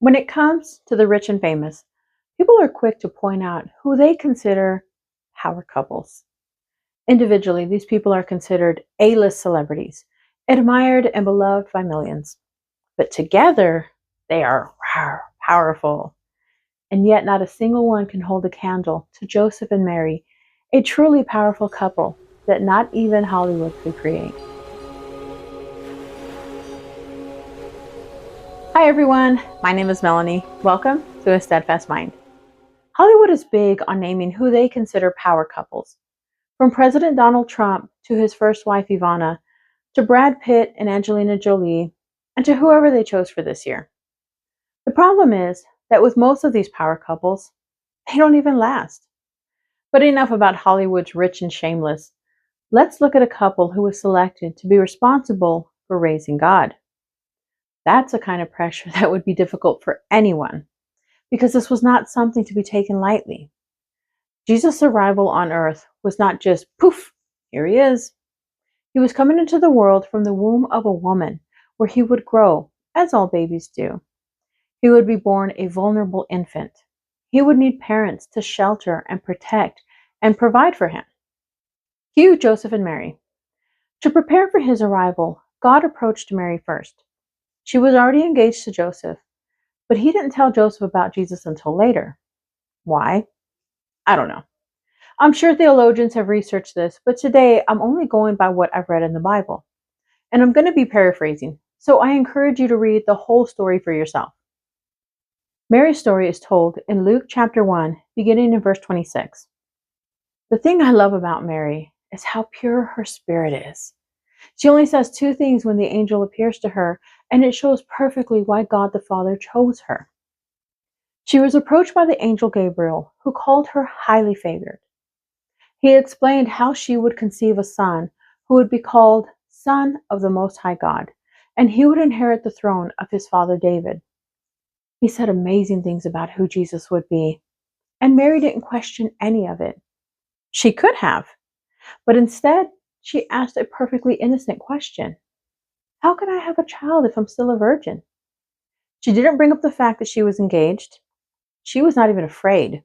When it comes to the rich and famous, people are quick to point out who they consider power couples. Individually, these people are considered A-list celebrities, admired and beloved by millions. But together, they are powerful. And yet, not a single one can hold a candle to Joseph and Mary, a truly powerful couple that not even Hollywood could create. Hi everyone, my name is Melanie. Welcome to A Steadfast Mind. Hollywood is big on naming who they consider power couples. From President Donald Trump to his first wife Ivana, to Brad Pitt and Angelina Jolie, and to whoever they chose for this year. The problem is that with most of these power couples, they don't even last. But enough about Hollywood's rich and shameless. Let's look at a couple who was selected to be responsible for raising God. That's a kind of pressure that would be difficult for anyone, because this was not something to be taken lightly. Jesus' arrival on earth was not just, poof, here he is. He was coming into the world from the womb of a woman, where he would grow, as all babies do. He would be born a vulnerable infant. He would need parents to shelter and protect and provide for him. Cue Joseph and Mary. To prepare for his arrival, God approached Mary first. She was already engaged to Joseph, but he didn't tell Joseph about Jesus until later. Why? I don't know. I'm sure theologians have researched this, but today I'm only going by what I've read in the Bible. And I'm going to be paraphrasing, so I encourage you to read the whole story for yourself. Mary's story is told in Luke chapter 1, beginning in verse 26. The thing I love about Mary is how pure her spirit is. She only says two things when the angel appears to her, and it shows perfectly why God the Father chose her. She was approached by the angel Gabriel, who called her highly favored. He explained how she would conceive a son who would be called Son of the Most High God, and he would inherit the throne of his father David. He said amazing things about who Jesus would be, and Mary didn't question any of it. She could have, but instead, she asked a perfectly innocent question. How can I have a child if I'm still a virgin? She didn't bring up the fact that she was engaged. She was not even afraid.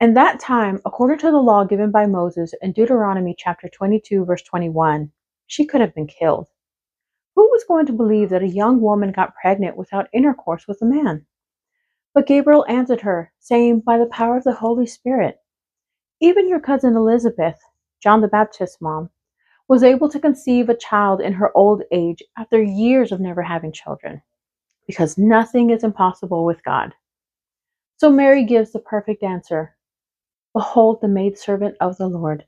In that time, according to the law given by Moses in Deuteronomy chapter 22, verse 21, she could have been killed. Who was going to believe that a young woman got pregnant without intercourse with a man? But Gabriel answered her, saying, by the power of the Holy Spirit, even your cousin Elizabeth, John the Baptist's mom, was able to conceive a child in her old age after years of never having children, because nothing is impossible with God. So Mary gives the perfect answer. Behold the maidservant of the Lord.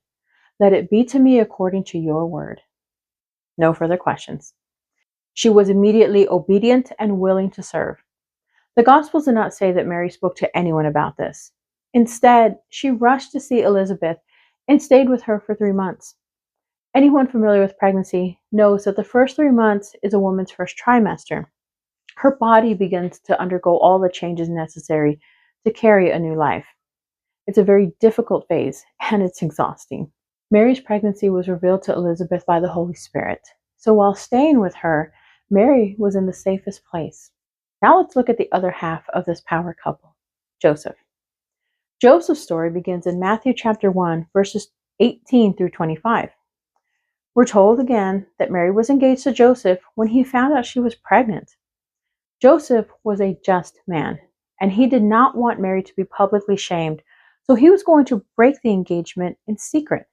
Let it be to me according to your word. No further questions. She was immediately obedient and willing to serve. The Gospels do not say that Mary spoke to anyone about this. Instead, she rushed to see Elizabeth and stayed with her for 3 months. Anyone familiar with pregnancy knows that the first 3 months is a woman's first trimester. Her body begins to undergo all the changes necessary to carry a new life. It's a very difficult phase, and it's exhausting. Mary's pregnancy was revealed to Elizabeth by the Holy Spirit. So while staying with her, Mary was in the safest place. Now let's look at the other half of this power couple, Joseph. Joseph's story begins in Matthew chapter 1, verses 18 through 25. We're told again that Mary was engaged to Joseph when he found out she was pregnant. Joseph was a just man, and he did not want Mary to be publicly shamed, so he was going to break the engagement in secret.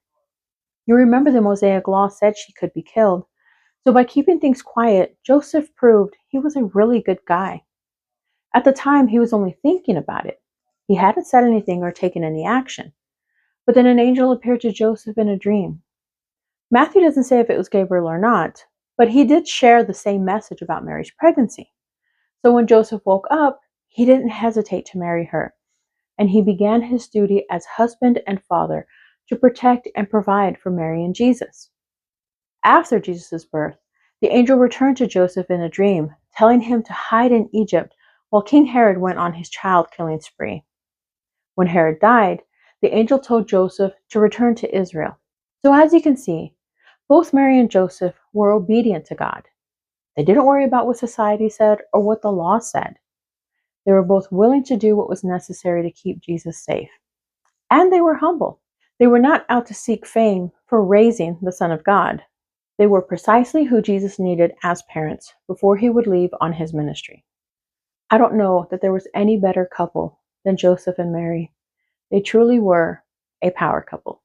You remember the Mosaic law said she could be killed, so by keeping things quiet, Joseph proved he was a really good guy. At the time, he was only thinking about it. He hadn't said anything or taken any action. But then an angel appeared to Joseph in a dream. Matthew doesn't say if it was Gabriel or not, but he did share the same message about Mary's pregnancy. So when Joseph woke up, he didn't hesitate to marry her, and he began his duty as husband and father to protect and provide for Mary and Jesus. After Jesus' birth, the angel returned to Joseph in a dream, telling him to hide in Egypt while King Herod went on his child-killing spree. When Herod died, the angel told Joseph to return to Israel. So as you can see, both Mary and Joseph were obedient to God. They didn't worry about what society said or what the law said. They were both willing to do what was necessary to keep Jesus safe. And they were humble. They were not out to seek fame for raising the Son of God. They were precisely who Jesus needed as parents before he would leave on his ministry. I don't know that there was any better couple than Joseph and Mary. They truly were a power couple.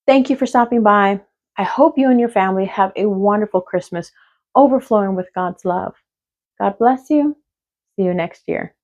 Thank you for stopping by. I hope you and your family have a wonderful Christmas overflowing with God's love. God bless you. See you next year.